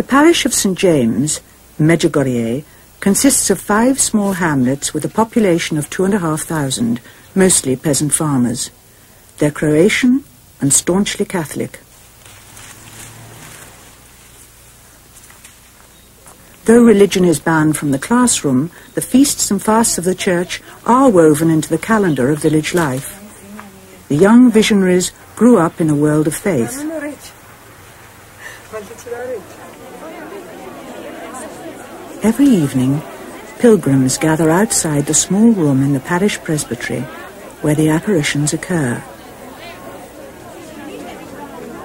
The parish of St. James, Medjugorje, consists of 5 small hamlets with a population of 2,500, mostly peasant farmers. They're Croatian and staunchly Catholic. Though religion is banned from the classroom, the feasts and fasts of the church are woven into the calendar of village life. The young visionaries grew up in a world of faith. Every evening, pilgrims gather outside the small room in the parish presbytery where the apparitions occur.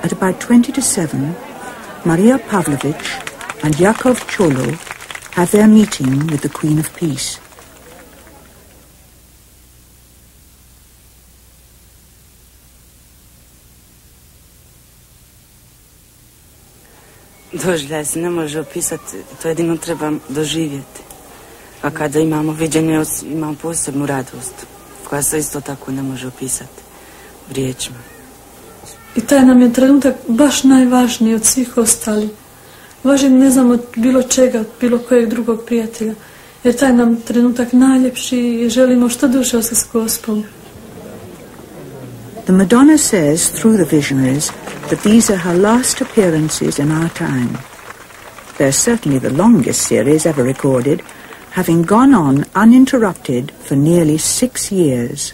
At about 20 to 7, Maria Pavlovich and Yakov Cholo have their meeting with the Queen of Peace. Doživljaj se ne može opisati, to jedino treba doživjeti. A kada imamo viđenje, imamo posebnu radost, koja se isto tako ne može opisati riječima. I taj nam je trenutak baš najvažniji od svih ostalih. Važniji ne znam od bilo čega, od bilo kojeg drugog prijatelja. Jer taj nam trenutak najljepši i želimo što duže ostati s Gospom. The Madonna says through the visionaries that these are her last appearances in our time. They're certainly the longest series ever recorded, having gone on uninterrupted for nearly 6 years.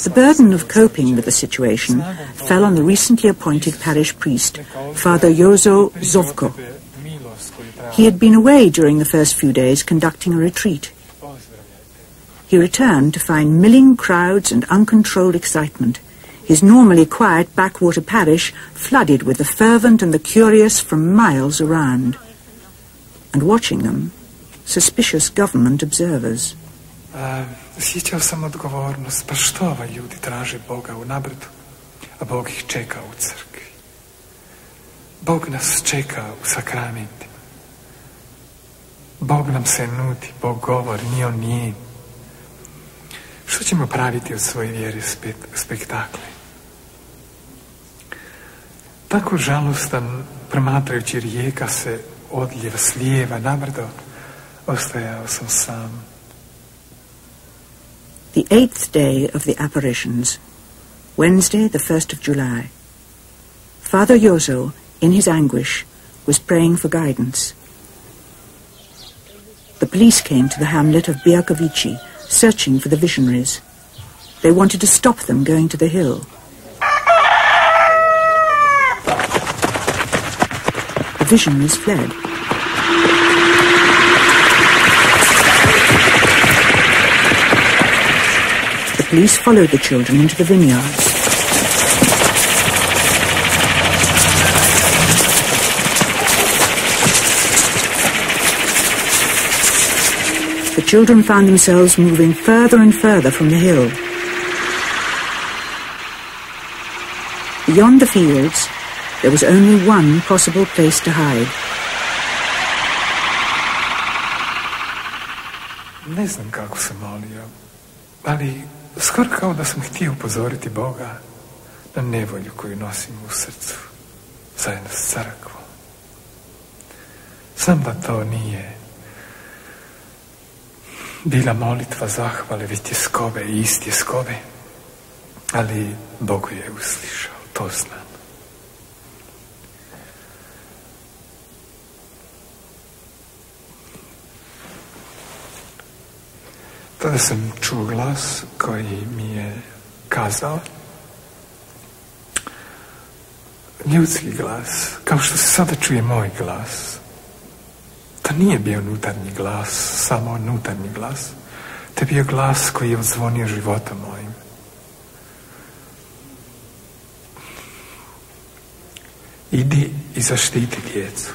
The burden of coping with the situation fell on the recently appointed parish priest, Father Jozo Zovko. He had been away during the first few days conducting a retreat. He returned to find milling crowds and uncontrolled excitement, his normally quiet backwater parish flooded with the fervent and the curious from miles around. And watching them, suspicious government observers. Osjećao sam odgovornost, pa što ovaj ljudi traže Boga u nabrdu, a Bog ih čeka u crkvi. Bog nas čeka u sakramentima. Bog nam se nudi, Bog govori, nije on nijem. Što ćemo praviti od svoje vjere spektakle? Tako žalostan, promatrajući rijeka se odljeva s lijeva na brdo, ostajao sam sam. The 8th day of the apparitions, Wednesday, the 1st of July. Father Jozo, in his anguish, was praying for guidance. The police came to the hamlet of Bijakovići, searching for the visionaries. They wanted to stop them going to the hill. The visionaries fled. The police followed the children into the vineyards. The children found themselves moving further and further from the hill. Beyond the fields, there was only one possible place to hide. Ne znam kako sam molio, ali skoro kao da sam htio upozoriti Boga na nevolju koju nosim u srcu, zajedno s crkvom. Znam da to nije bila molitva zahvale, već tjeskove i istjeskove, ali Bog je uslišao, to znam. Tada sam čuo glas koji mi je kazao, ljudski glas, kao što se sada čuje moj glas. To nije bio unutarnji glas, samo unutarnji glas. To je bio glas koji je odzvonio životom mojim. Idi i zaštiti djecu.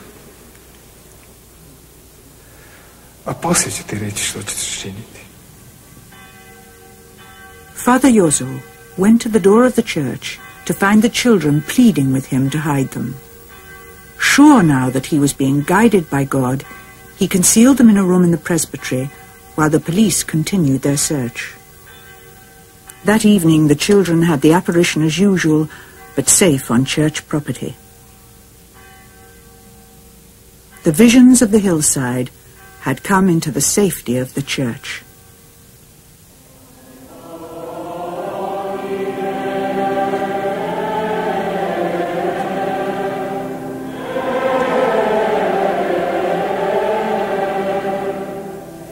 A poslije ću ti reći što ćeš činiti. Father Jozo went to the door of the church to find the children pleading with him to hide them. Sure now that he was being guided by God, he concealed them in a room in the presbytery while the police continued their search. That evening the children had the apparition as usual, but safe on church property. The visions of the hillside had come into the safety of the church.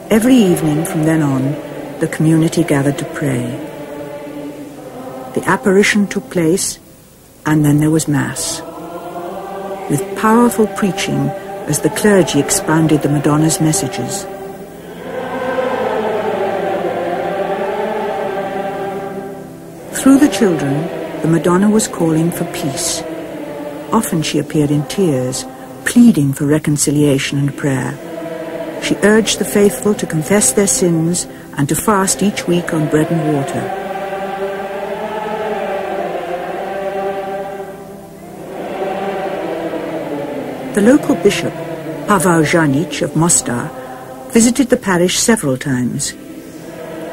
Every evening from then on, the community gathered to pray. The apparition took place, and then there was Mass, with powerful preaching as the clergy expounded the Madonna's messages. Through the children, the Madonna was calling for peace. Often she appeared in tears, pleading for reconciliation and prayer. She urged the faithful to confess their sins and to fast each week on bread and water. The local bishop, Pavel Janic of Mostar, visited the parish several times.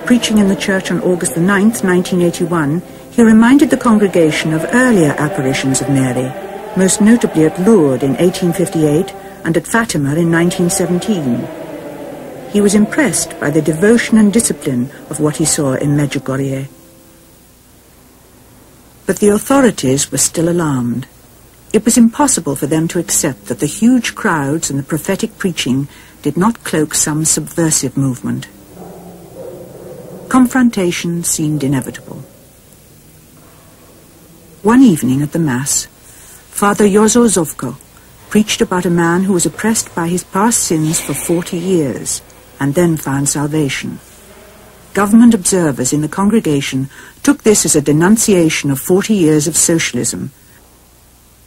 Preaching in the church on August the 9th, 1981, he reminded the congregation of earlier apparitions of Mary, most notably at Lourdes in 1858 and at Fatima in 1917. He was impressed by the devotion and discipline of what he saw in Medjugorje. But the authorities were still alarmed. It was impossible for them to accept that the huge crowds and the prophetic preaching did not cloak some subversive movement. Confrontation seemed inevitable. One evening at the Mass, Father Jozo Zovko preached about a man who was oppressed by his past sins for 40 years and then found salvation. Government observers in the congregation took this as a denunciation of 40 years of socialism.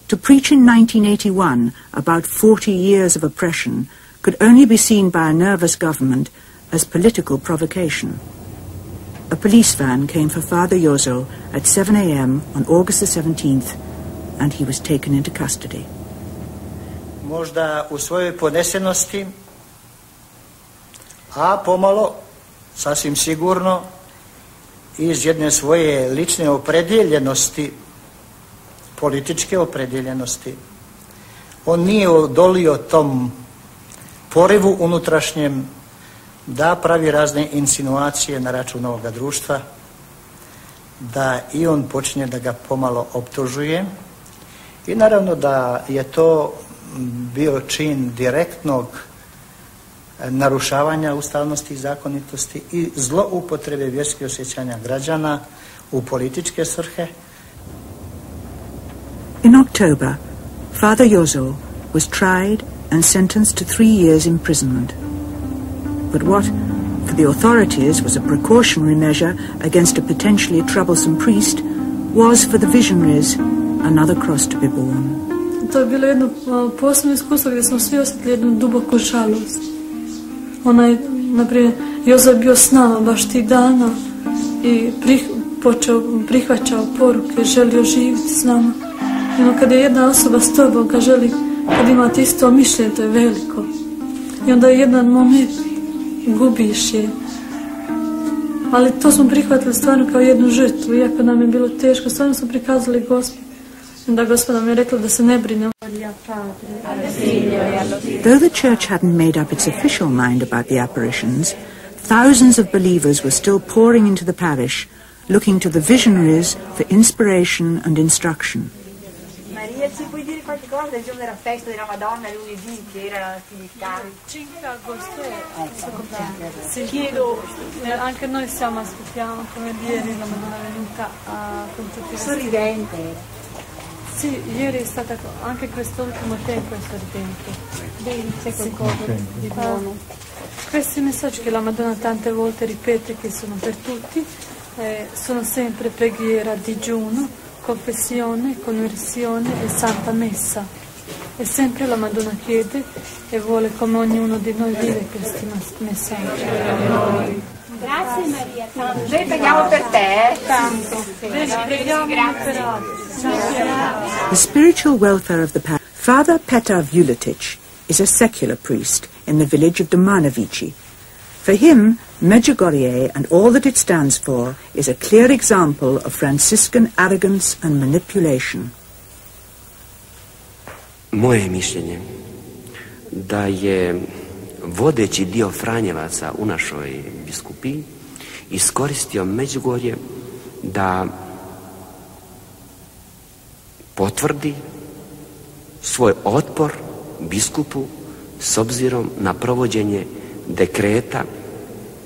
To preach in 1981 about 40 years of oppression could only be seen by a nervous government as political provocation. A police van came for Father Jozo at 7 a.m. on August the 17th, and he was taken into custody. Možda u svojoj podnesenosti, a pomalo, sasvim sigurno, iz jedne svoje lične opredjeljenosti, političke opredjeljenosti, on nije odolio tom porivu unutrašnjem da pravi razne insinuacije na račun ovoga društva, da i on počne da ga pomalo optužuje i naravno da je to bio čin direktnog narušavanja ustavnosti i zakonitosti i zloupotrebe vjerskih osjećanja građana u političke svrhe. In October, Father Jozo was tried and sentenced to 3 years imprisonment. But what, for the authorities, was a precautionary measure against a potentially troublesome priest, was for the visionaries another cross to be borne. To je bilo jedno posebno iskustvo gdje smo svi osjetili jednu duboku žalost. Naprimjer, Jozo je bio s nama baš tih dana i prihvaćao poruke, želio živjeti s nama. I kad je jedna osoba s tobom, kad imate isto mišljenje, to je veliko. I onda je jedan moment gubiš je. Ali to smo prihvatili stvarno kao jednu žrtvu, iako nam je bilo teško, stvarno smo prikazali Gospod. I onda Gospod nam je rekla da se ne brine. Though the church hadn't made up its official mind about the apparitions, thousands of believers were still pouring into the parish, looking to the visionaries for inspiration and instruction. Maria, ci puoi dire qualche cosa del giorno della festa della Madonna lunedì che era fidicale? 5 agosto chiedo, anche noi aspettiamo come ieri la Madonna è venuta con tutti i sorridente. Sì, ieri è stata anche quest'ultimo tempo è sorridente. C'è qualcosa di buono. Questi messaggi che la Madonna tante volte ripete che sono per tutti sono sempre preghiera, digiuno, confessione, conversione e santa messa. E sempre la Madonna chiede e vuole come ognuno di noi vive questi messaggi. Grazie Maria, tanto. Noi preghiamo per te, tanto. The spiritual welfare of the parish. Father Petar Vuletic is a secular priest in the village of Domanovici, For him, Medjugorje and all that it stands for is a clear example of Franciscan arrogance and manipulation. Moje mišljenje da je vodeći dio Franjevaca u našoj biskupiji iskoristio Medjugorje da potvrdi svoj otpor biskupu s obzirom na provođenje dekreta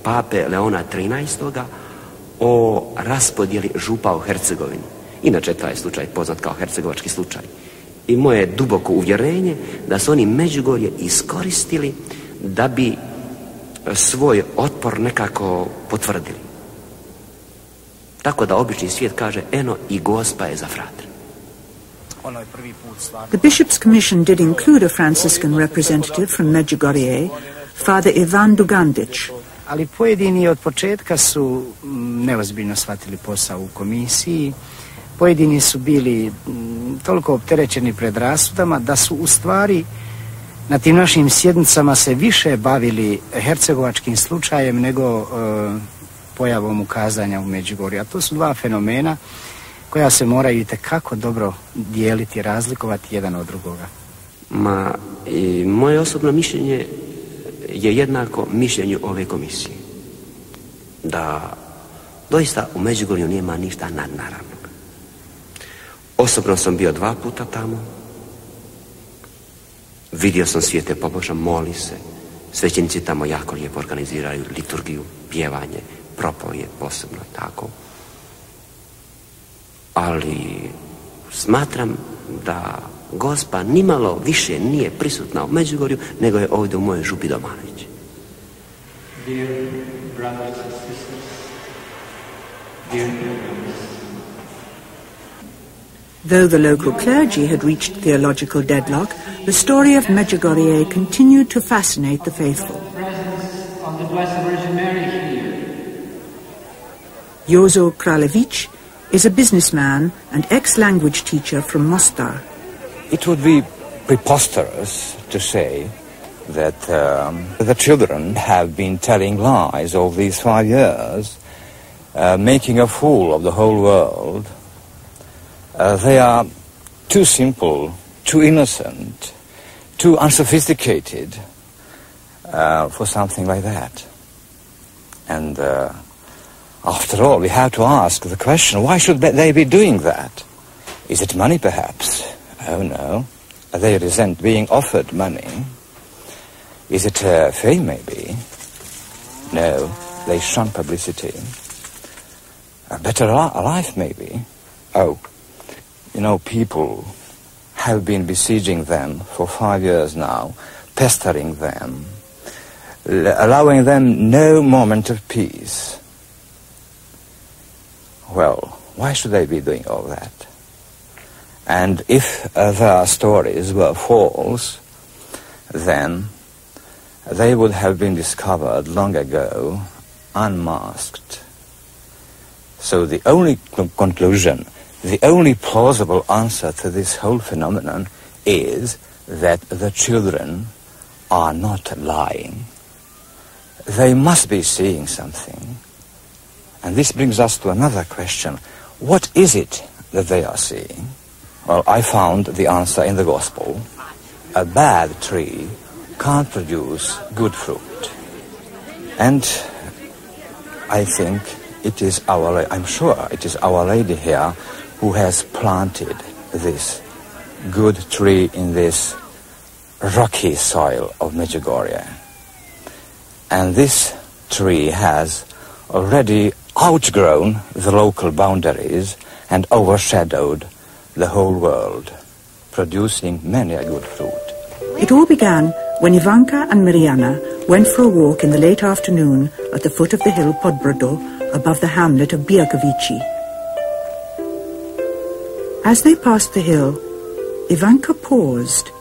pape Leona XIII. O raspodjeli župa u Hercegovini. Inače, taj slučaj poznat kao hercegovački slučaj. I moje duboko uvjerenje da su oni Medjugorje iskoristili da bi svoj otpor nekako potvrdili. Tako da obični svijet kaže, eno i Gospa je za fratre. The bishop's commission did include a Franciscan representative from Medjugorje, Father Ivan Dugandić. Ali pojedini od početka su neozbiljno shvatili posao u komisiji. Pojedini su bili toliko opterećeni predrasudama da su u stvari na tim našim sjednicama se više bavili hercegovačkim slučajem nego pojavom ukazanja u Medjugorju. A to su dva fenomena koja se moraju itekako dobro dijeliti, razlikovati jedan od drugoga. I moje osobno mišljenje je jednako mišljenju ove komisije. Da doista u Medjugorju nema ništa nadnaravnog. Osobno sam bio 2 puta tamo. Vidio sam svijete poboža, moli se. Svećenici tamo jako lijepo organiziraju liturgiju, pjevanje, propoje posebno tako. Ali smatram da Gospa nimalo više nije prisutna u Medjugorju nego je ovdje u mojoj župi Domanović. Dear brothers and sisters, dear pilgrims. Though the local clergy had reached theological deadlock, the story of Medjugorje continued to fascinate the faithful. On the Blessed Virgin Mary here. Jozo Kraljević is a businessman and ex-language teacher from Mostar. It would be preposterous to say that the children have been telling lies all these 5 years, making a fool of the whole world. They are too simple, too innocent, too unsophisticated for something like that. And after all, we have to ask the question, why should they be doing that? Is it money, perhaps? Oh, no. They resent being offered money. Is it fame, maybe? No, they shun publicity. A better life, maybe? Oh, you know, people have been besieging them for 5 years now, pestering them, allowing them no moment of peace. Well, why should they be doing all that? And if their stories were false, then they would have been discovered long ago, unmasked. So the only conclusion, the only plausible answer to this whole phenomenon is that the children are not lying. They must be seeing something. And this brings us to another question. What is it that they are seeing? Well, I found the answer in the Gospel. A bad tree can't produce good fruit. And I think it is I'm sure it is Our Lady here who has planted this good tree in this rocky soil of Medjugorje. And this tree has already outgrown the local boundaries and overshadowed the whole world, producing many a good fruit. It all began when Ivanka and Mirjana went for a walk in the late afternoon at the foot of the hill Podbrdo above the hamlet of Bijakovići. As they passed the hill, Ivanka paused